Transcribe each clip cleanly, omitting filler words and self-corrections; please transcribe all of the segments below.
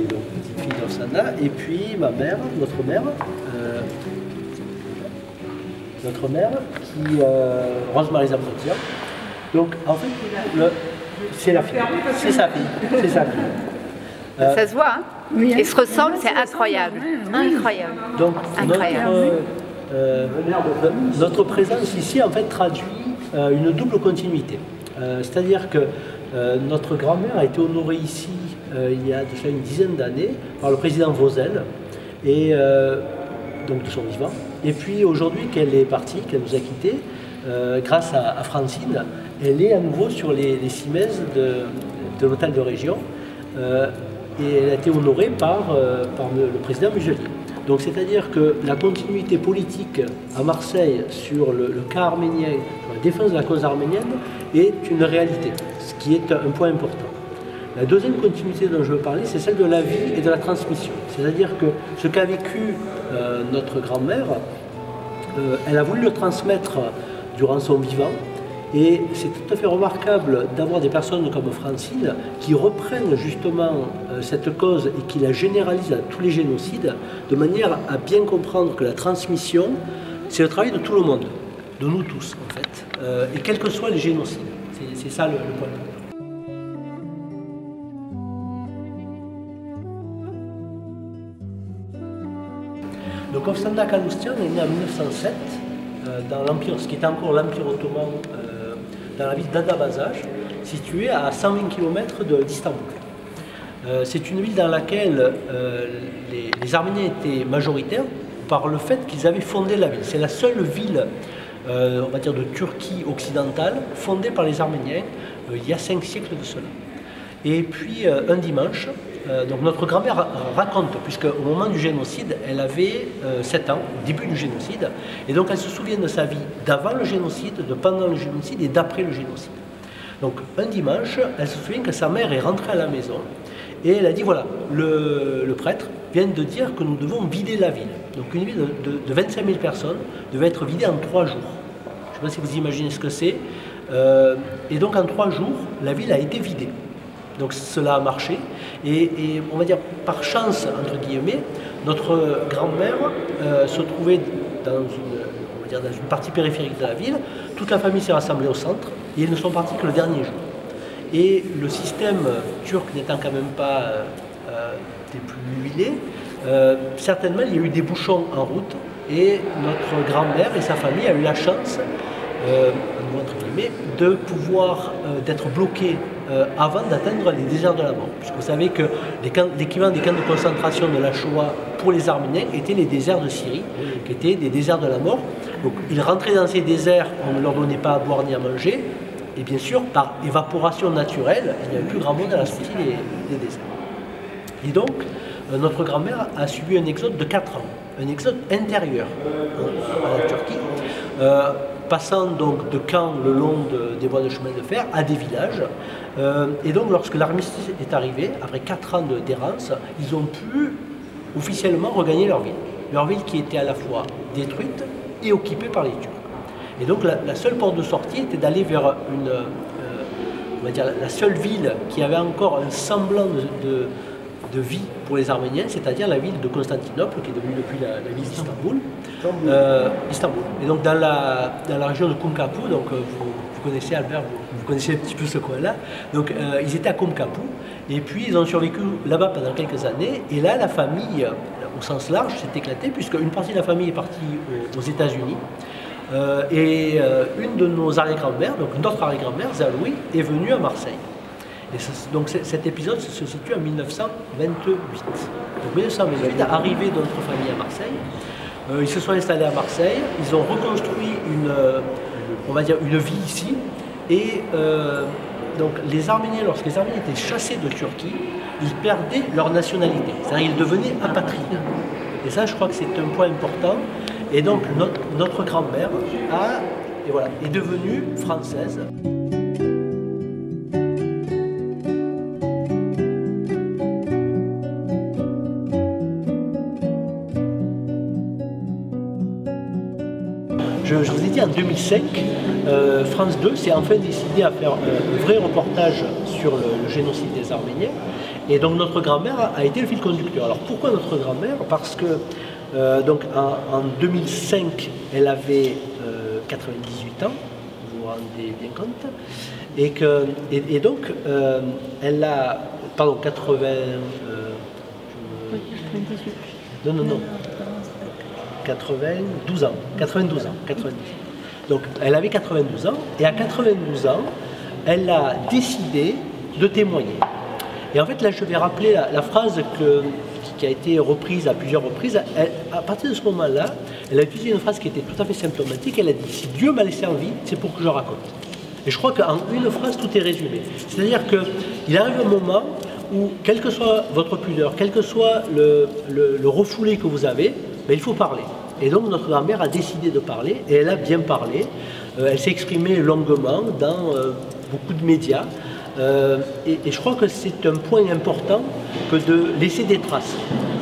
est donc petite fille d'Oksana, et puis ma mère, notre mère, qui Rose-Marie Zapotia. Donc en fait, c'est la fille, c'est sa fille, c'est sa fille. Ça se voit, hein? Oui, ils se ressemblent, c'est incroyable, incroyable. Donc incroyable. Notre présence ici en fait traduit une double continuité. C'est-à-dire que notre grand-mère a été honorée ici il y a déjà une dizaine d'années par le président Vauzel, et donc de son vivant. Et puis aujourd'hui qu'elle est partie, qu'elle nous a quittés, grâce à Francine, elle est à nouveau sur les cimaises de l'hôtel de région, et elle a été honorée par le président Muselier. Donc c'est-à-dire que la continuité politique à Marseille sur le cas arménien, sur la défense de la cause arménienne, est une réalité, ce qui est un point important. La deuxième continuité dont je veux parler, c'est celle de la vie et de la transmission. C'est-à-dire que ce qu'a vécu notre grand-mère, elle a voulu le transmettre durant son vivant, et c'est tout à fait remarquable d'avoir des personnes comme Francine qui reprennent justement cette cause et qui la généralisent à tous les génocides, de manière à bien comprendre que la transmission, c'est le travail de tout le monde, de nous tous en fait, et quels que soient les génocides. C'est ça le point. Donc Oksana Kalloustian est née en 1907 dans l'Empire, ce qui est encore l'Empire ottoman, dans la ville d'Adabazaj, située à 120 km d'Istanbul. C'est une ville dans laquelle les Arméniens étaient majoritaires par le fait qu'ils avaient fondé la ville. C'est la seule ville, on va dire, de Turquie occidentale fondée par les Arméniens il y a 5 siècles de cela. Et puis un dimanche, donc notre grand-mère raconte, puisqu'au moment du génocide, elle avait 7 ans, au début du génocide, et donc elle se souvient de sa vie d'avant le génocide, de pendant le génocide et d'après le génocide. Donc un dimanche, elle se souvient que sa mère est rentrée à la maison, et elle a dit, voilà, le prêtre vient de dire que nous devons vider la ville. Donc une ville de 25 000 personnes devait être vidée en 3 jours. Je ne sais pas si vous imaginez ce que c'est. Et donc en 3 jours, la ville a été vidée. Donc cela a marché, et on va dire par chance, entre guillemets, notre grand-mère se trouvait dans une partie périphérique de la ville. Toute la famille s'est rassemblée au centre, et ils ne sont partis que le dernier jour. Et le système turc n'étant quand même pas des plus huilés, certainement il y a eu des bouchons en route, et notre grand-mère et sa famille a eu la chance, entre guillemets, de pouvoir d'être bloqués avant d'atteindre les déserts de la mort. Puisque vous savez que l'équivalent des camps de concentration de la Shoah pour les Arméniens étaient les déserts de Syrie, qui étaient des déserts de la mort. Donc ils rentraient dans ces déserts, on ne leur donnait pas à boire ni à manger, et bien sûr, par évaporation naturelle, il n'y avait plus grand monde à la sortie des déserts. Et donc, notre grand-mère a subi un exode de 4 ans, un exode intérieur à la Turquie, passant donc de camps le long des voies de chemin de fer à des villages. Et donc lorsque l'armistice est arrivé, après 4 ans d'errance, ils ont pu officiellement regagner leur ville qui était à la fois détruite et occupée par les Turcs. Et donc la seule porte de sortie était d'aller vers on va dire la seule ville qui avait encore un semblant de vie pour les Arméniens, c'est-à-dire la ville de Constantinople, qui est devenue depuis la ville d'Istanbul. Istanbul. Et donc dans la région de Kumkapı, donc vous connaissez Albert, vous connaissez un petit peu ce coin-là. Donc ils étaient à Kumkapı, et puis ils ont survécu là-bas pendant quelques années. Et là, la famille, au sens large, s'est éclatée, puisque une partie de la famille est partie aux États-Unis. Et une de nos arrière-grand-mères, donc notre arrière-grand-mère, Zaloui, est venue à Marseille. Et donc cet épisode se situe en 1928. Donc 1928, arrivée de notre famille à Marseille, ils se sont installés à Marseille, ils ont reconstruit on va dire une vie ici, et donc les Arméniens, lorsque les Arméniens étaient chassés de Turquie, ils perdaient leur nationalité, c'est-à-dire ils devenaient apatrides. Et ça, je crois que c'est un point important. Et donc notre grand-mère est devenue française. Je vous ai dit, en 2005, France 2 s'est enfin décidé à faire un vrai reportage sur le génocide des Arméniens. Et donc notre grand-mère a été le fil conducteur. Alors pourquoi notre grand-mère? Parce que donc en 2005, elle avait 98 ans, vous vous rendez bien compte, et donc elle a, pardon, 80... oui, 98. Non. 92 ans. 92 ans. 90. Donc elle avait 92 ans, et à 92 ans, elle a décidé de témoigner. Et en fait, là, je vais rappeler la phrase qui a été reprise à plusieurs reprises. À partir de ce moment-là, elle a utilisé une phrase qui était tout à fait symptomatique. Elle a dit « Si Dieu m'a laissé en vie, c'est pour que je raconte ». Et je crois qu'en une phrase, tout est résumé. C'est-à-dire qu'il arrive un moment où, quelle que soit votre pudeur, quel que soit le refoulé que vous avez, ben, il faut parler. Et donc, notre grand-mère a décidé de parler, et elle a bien parlé. Elle s'est exprimée longuement dans beaucoup de médias. Et je crois que c'est un point important que de laisser des traces.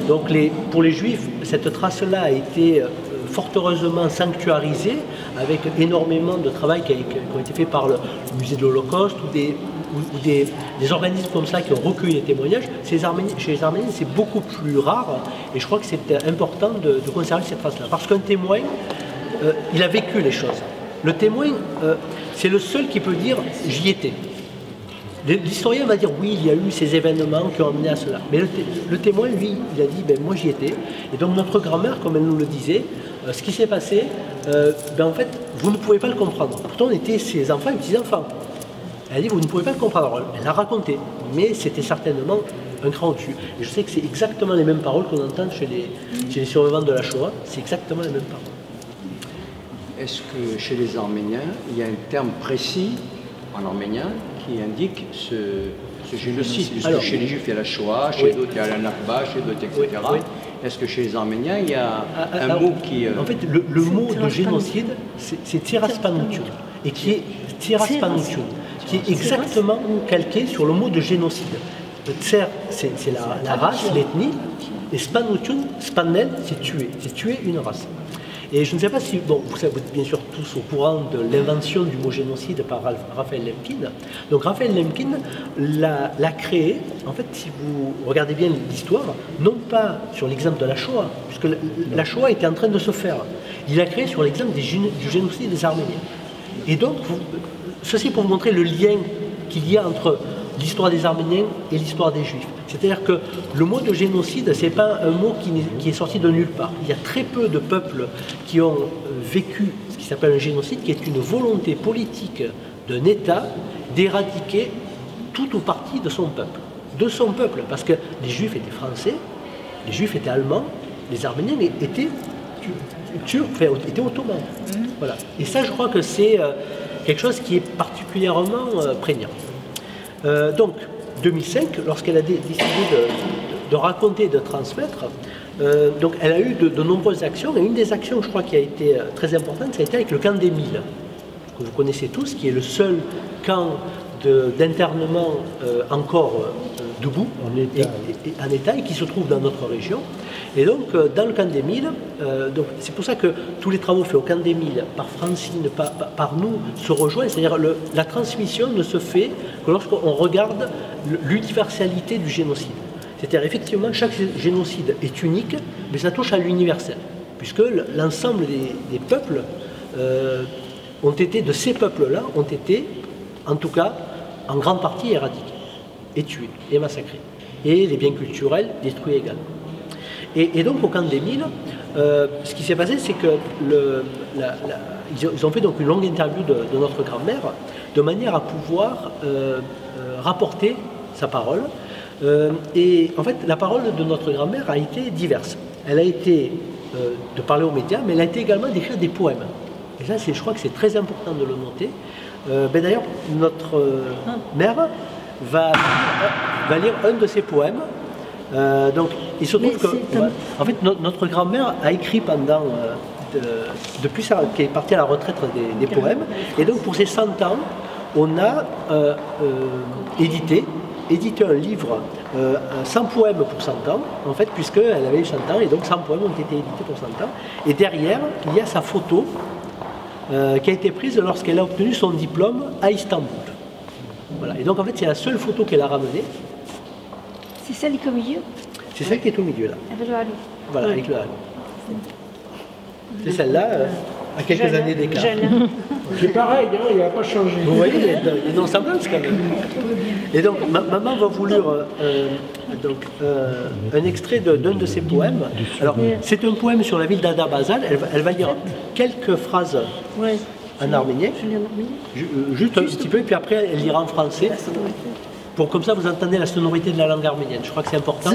Donc pour les Juifs, cette trace-là a été fort heureusement sanctuarisée avec énormément de travail qui ont été faits par le musée de l'Holocauste ou des organismes comme ça qui ont recueilli les témoignages. Chez les Arméniens, c'est beaucoup plus rare et je crois que c'est important de conserver cette trace-là. Parce qu'un témoin, il a vécu les choses. Le témoin, c'est le seul qui peut dire « j'y étais ». L'historien va dire oui, il y a eu ces événements qui ont amené à cela. Mais le témoin, lui, il a dit ben, moi j'y étais. Et donc notre grand-mère, comme elle nous le disait, ce qui s'est passé, ben, en fait, vous ne pouvez pas le comprendre. Pourtant, on était ses enfants et petits-enfants. Elle a dit vous ne pouvez pas le comprendre. Alors, elle a raconté, mais c'était certainement un cran au-dessus. Et je sais que c'est exactement les mêmes paroles qu'on entend chez les survivants de la Shoah. C'est exactement les mêmes paroles. Est-ce que chez les Arméniens, il y a un terme précis en arménien qui indique ce génocide? Puisque alors, chez les Juifs, il y a la Shoah, chez d'autres, il y a la Nakba, chez d'autres, etc. Oui. Est-ce que chez les Arméniens, il y a un mot qui... En fait, le mot de génocide, c'est Tiraspanoutoun, et qui est Tiraspanoutoun, qui est exactement calqué sur le mot de génocide. Tser, c'est la race, l'ethnie, et Spanoutoun, Spanel, c'est tuer une race. Et je ne sais pas si, bon, vous êtes bien sûr tous au courant de l'invention du mot génocide par Raphaël Lemkin. Donc Raphaël Lemkin l'a créé, en fait, si vous regardez bien l'histoire, non pas sur l'exemple de la Shoah, puisque la Shoah était en train de se faire. Il l'a créé sur l'exemple du génocide des Arméniens. Et donc, ceci pour vous montrer le lien qu'il y a entre l'histoire des Arméniens et l'histoire des Juifs. C'est-à-dire que le mot de génocide, ce n'est pas un mot qui est sorti de nulle part. Il y a très peu de peuples qui ont vécu ce qui s'appelle un génocide, qui est une volonté politique d'un État d'éradiquer tout ou partie de son peuple. De son peuple, parce que les Juifs étaient français, les Juifs étaient allemands, les Arméniens étaient turcs, enfin, étaient ottomans. Voilà. Et ça, je crois que c'est quelque chose qui est particulièrement prégnant. Donc, 2005, lorsqu'elle a décidé de raconter, de transmettre, donc elle a eu de nombreuses actions, et une des actions, je crois, qui a été très importante, ça a été avec le camp des Milles, que vous connaissez tous, qui est le seul camp d'internement encore debout, en état, et qui se trouve dans notre région. Et donc, dans le camp des Milles, c'est pour ça que tous les travaux faits au camp des Milles, par Francine, par nous, se rejoignent. C'est-à-dire la transmission ne se fait que lorsqu'on regarde l'universalité du génocide. C'est-à-dire, effectivement, chaque génocide est unique, mais ça touche à l'universel, puisque l'ensemble des peuples de ces peuples-là, ont été, en tout cas, en grande partie éradiqués, et tués, et massacrés. Et les biens culturels détruits également. Et donc, au camp des Milles, ce qui s'est passé, c'est que ils ont fait donc une longue interview de notre grand-mère, de manière à pouvoir rapporter sa parole. Et en fait, la parole de notre grand-mère a été diverse. Elle a été de parler aux médias, mais elle a été également d'écrire des poèmes. Et ça, je crois que c'est très important de le noter. D'ailleurs, notre mère va lire un de ses poèmes. Donc, il se trouve que, en fait, notre grand-mère a écrit pendant, depuis qu'elle est partie à la retraite des poèmes, et donc pour ses 100 ans, on a édité un livre 100 poèmes pour 100 ans, en fait, puisqu'elle avait 100 ans, et donc 100 poèmes ont été édités pour 100 ans. Et derrière, il y a sa photo qui a été prise lorsqu'elle a obtenu son diplôme à Istanbul. Voilà. Et donc, en fait, c'est la seule photo qu'elle a ramenée. C'est celle qui est au milieu? C'est celle qui est au milieu là. Avec le halo. Voilà, avec le halo. C'est celle-là, à quelques années d'écart. C'est pareil, hein, il n'a pas changé. Vous voyez, il y a une ressemblance quand même. Et donc, maman va vous lire un extrait d'un de ses poèmes. Alors, c'est un poème sur la ville d'Adabazal. Elle va lire quelques phrases en arménien. Juste un petit peu, et puis après, elle lira en français. Pour comme ça, vous entendez la sonorité de la langue arménienne. Je crois que c'est important.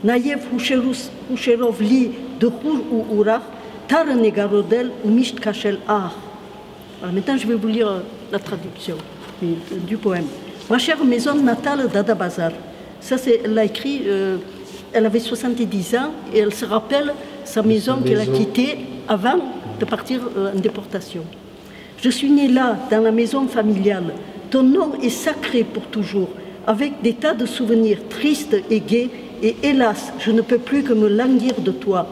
Նաև հուշերով լի դխուր ու ուրախ թարը նեգարոդել ու միշտ քաշել ահ. Maintenant je vais vous lire la traduction du poème. Ma chère maison natale d'Adabazar. Ça c'est elle l'a écrit elle avait 70 ans et elle se rappelle sa maison qu'elle a quittée avant de partir en déportation. Je suis née là dans la maison familiale. Ton nom est sacré pour toujours avec des tas de souvenirs tristes et gais. Et hélas, je ne peux plus que me languir de toi.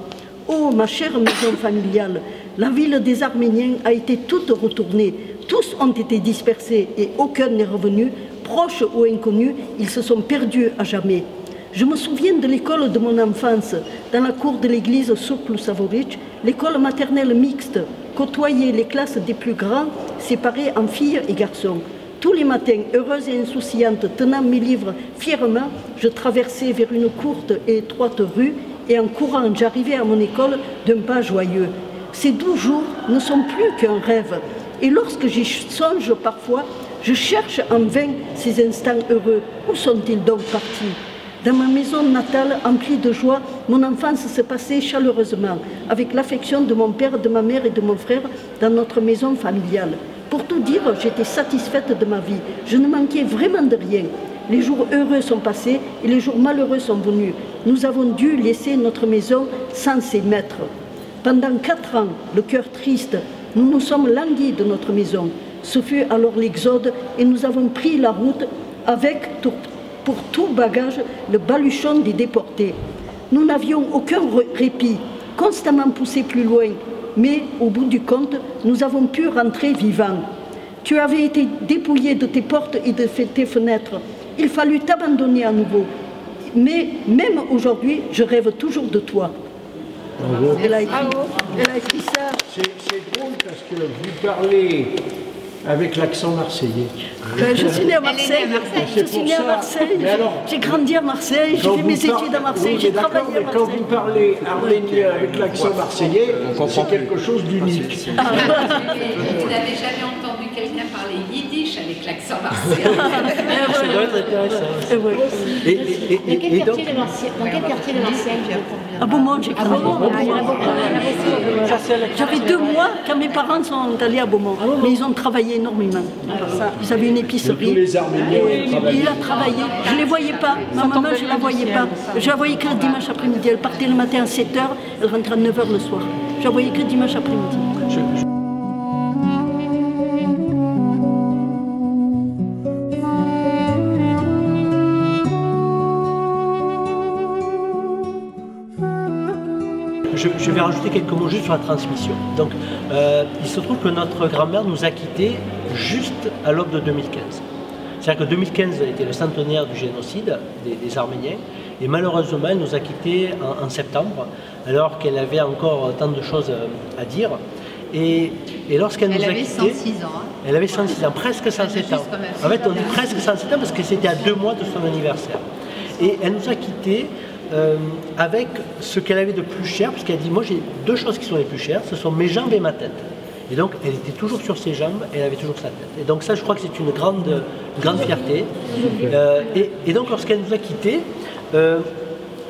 Oh, ma chère maison familiale, la ville des Arméniens a été toute retournée. Tous ont été dispersés et aucun n'est revenu. Proches ou inconnus, ils se sont perdus à jamais. Je me souviens de l'école de mon enfance, dans la cour de l'église Soklu Savoric, l'école maternelle mixte, côtoyer les classes des plus grands, séparées en filles et garçons. Tous les matins, heureuse et insouciante, tenant mes livres fièrement, je traversais vers une courte et étroite rue et en courant, j'arrivais à mon école d'un pas joyeux. Ces 12 jours ne sont plus qu'un rêve. Et lorsque j'y songe parfois, je cherche en vain ces instants heureux. Où sont-ils donc partis? Dans ma maison natale, emplie de joie, mon enfance se passait chaleureusement, avec l'affection de mon père, de ma mère et de mon frère dans notre maison familiale. Pour tout dire, j'étais satisfaite de ma vie. Je ne manquais vraiment de rien. Les jours heureux sont passés et les jours malheureux sont venus. Nous avons dû laisser notre maison sans ses maîtres. Pendant 4 ans, le cœur triste, nous nous sommes languis de notre maison. Ce fut alors l'exode et nous avons pris la route avec, pour tout bagage, le baluchon des déportés. Nous n'avions aucun répit, constamment poussés plus loin. Mais au bout du compte, nous avons pu rentrer vivants. Tu avais été dépouillé de tes portes et de tes fenêtres. Il fallut t'abandonner à nouveau. Mais même aujourd'hui, je rêve toujours de toi. Bravo. Elle a écrit ça. C'est drôle parce que vous parlez avec l'accent marseillais. Je suis née à Marseille. Je suis née à Marseille. J'ai grandi à Marseille. J'ai fait mes études à Marseille. J'ai travaillé à Marseille. Quand vous parlez arménien avec l'accent marseillais, c'est quelque chose d'unique. Vous n'avez jamais entendu quelqu'un parler yiddish avec l'accent marseillais? Ça doit être intéressant. Dans quel quartier de Marseille? À Beaumont, j'ai grandi. J'avais 2 mois quand mes parents sont allés à Beaumont. Mais ils ont travaillé énormément. Ils avaient une épicerie. Tous les Arméniens ont travaillé. Il a travaillé. Je ne les voyais pas. Ma maman, je ne la voyais pas. Je la voyais que le dimanche après-midi. Elle partait le matin à 7h, elle rentrait à 9h le soir. Je la voyais que le dimanche après-midi. Je vais rajouter quelques mots juste sur la transmission. Donc, il se trouve que notre grand-mère nous a quittés juste à l'aube de 2015. C'est-à-dire que 2015 était le centenaire du génocide des Arméniens, et malheureusement, elle nous a quittés en septembre, alors qu'elle avait encore tant de choses à dire. Et lorsqu'elle nous a quittés... Elle avait 106 ans. Hein. Elle avait 106 ans, presque 107 ans. En fait, on dit presque 107 ans parce que c'était à 2 mois de son anniversaire. Et elle nous a quittés avec ce qu'elle avait de plus cher, parce qu'elle a dit, moi j'ai 2 choses qui sont les plus chères, ce sont mes jambes et ma tête. Et donc elle était toujours sur ses jambes et elle avait toujours sa tête. Et donc ça, je crois que c'est une grande fierté. Et donc lorsqu'elle nous a quittés,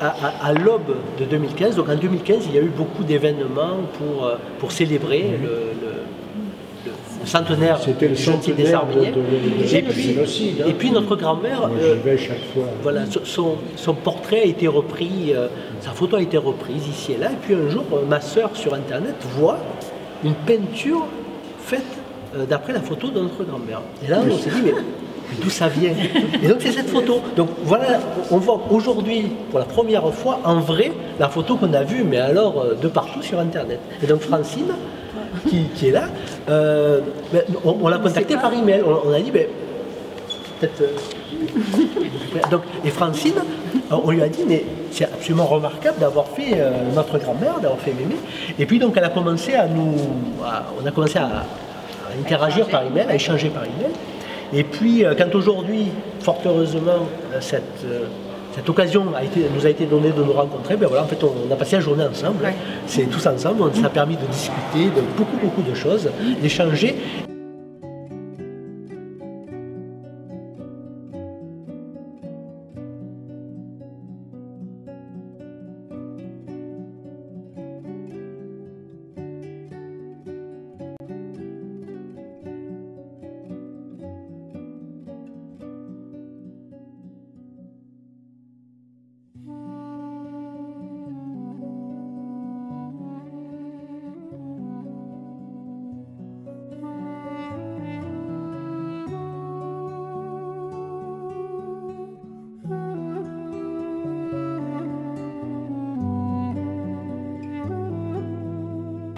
à l'aube de 2015, donc en 2015, il y a eu beaucoup d'événements pour célébrer le centenaire du génocide des Arméniens. Et puis notre grand-mère, voilà, son portrait a été repris, sa photo a été reprise ici et là. Et puis un jour, ma sœur sur Internet voit une peinture faite d'après la photo de notre grand-mère. Et là, on s'est dit, mais d'où ça vient? Et donc c'est cette photo. Donc voilà, on voit aujourd'hui, pour la première fois, en vrai, la photo qu'on a vue, mais alors de partout sur Internet. Et donc Francine, qui est là, on l'a contacté par email. On a dit, peut-être. Donc, et Francine, on lui a dit, mais c'est absolument remarquable d'avoir fait notre grand-mère, d'avoir fait Mémé. Et puis donc elle a commencé on a commencé à interagir par email, à échanger par email. Et puis quand aujourd'hui, fort heureusement, cette occasion nous a été donnée de nous rencontrer, ben voilà, en fait on a passé la journée ensemble, c'est tous ensemble, ça a permis de discuter de beaucoup de choses, d'échanger.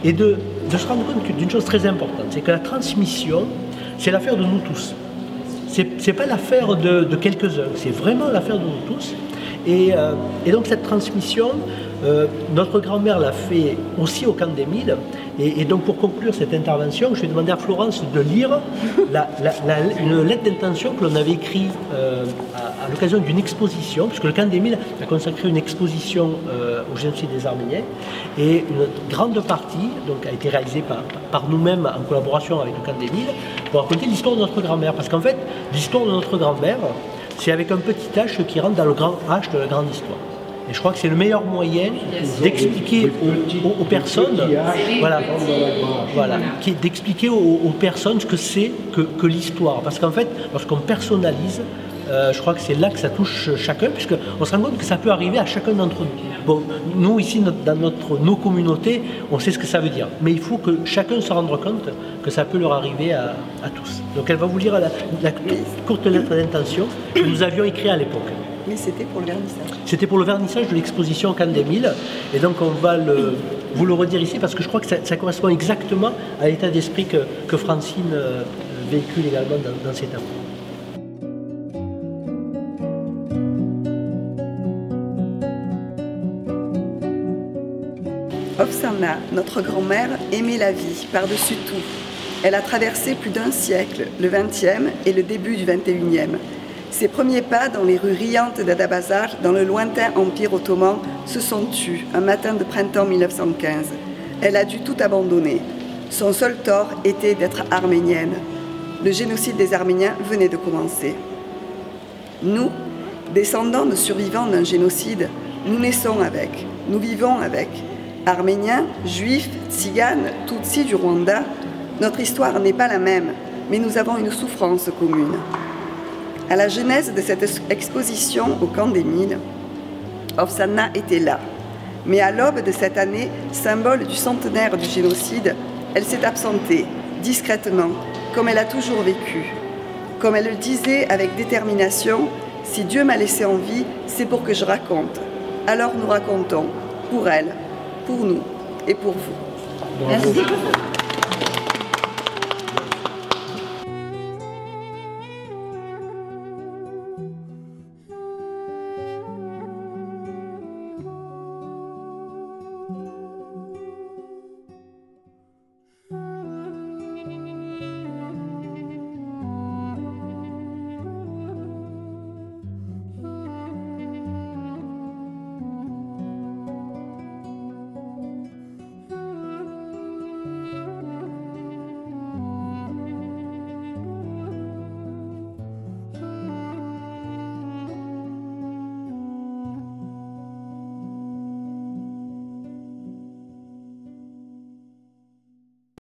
Et de se rendre compte d'une chose très importante, c'est que la transmission, c'est l'affaire de nous tous. C'est pas l'affaire de quelques-uns, c'est vraiment l'affaire de nous tous. Et donc cette transmission, notre grand-mère l'a fait aussi au camp d'Émile. Et donc pour conclure cette intervention, je vais demander à Florence de lire une lettre d'intention que l'on avait écrite à l'occasion d'une exposition, puisque le camp d'Émile a consacré une exposition au génocide des Arméniens. Et une grande partie donc, a été réalisée par nous-mêmes en collaboration avec le camp d'Émile pour raconter l'histoire de notre grand-mère. Parce qu'en fait, l'histoire de notre grand-mère, c'est avec un petit H qui rentre dans le grand H de la grande histoire. Et je crois que c'est le meilleur moyen d'expliquer aux personnes, d'expliquer aux personnes ce que c'est que l'histoire. Parce qu'en fait, lorsqu'on personnalise, je crois que c'est là que ça touche chacun, puisqu'on se rend compte que ça peut arriver à chacun d'entre nous. Bon, nous ici, dans nos communautés, on sait ce que ça veut dire. Mais il faut que chacun se rende compte que ça peut leur arriver à tous. Donc elle va vous lire la courte lettre d'intention que nous avions écrite à l'époque. Mais c'était pour le vernissage. C'était pour le vernissage de l'exposition au camp d'Émile. Et donc on va vous le redire ici parce que je crois que ça correspond exactement à l'état d'esprit que Francine véhicule également dans ses tableaux. Ovsanna, notre grand-mère, aimait la vie par-dessus tout. Elle a traversé plus d'un siècle, le XXe et le début du XXIe. Ses premiers pas dans les rues riantes d'Adabazar, dans le lointain empire ottoman, se sont tus un matin de printemps 1915. Elle a dû tout abandonner. Son seul tort était d'être arménienne. Le génocide des Arméniens venait de commencer. Nous, descendants de survivants d'un génocide, nous naissons avec, nous vivons avec. Arméniens, juifs, tziganes, tutsis du Rwanda, notre histoire n'est pas la même, mais nous avons une souffrance commune. À la genèse de cette exposition au camp d'Émile, Ovsanna était là. Mais à l'aube de cette année, symbole du centenaire du génocide, elle s'est absentée, discrètement, comme elle a toujours vécu. Comme elle le disait avec détermination, « Si Dieu m'a laissé en vie, c'est pour que je raconte. » Alors nous racontons, pour elle, pour nous et pour vous. Bravo. Merci.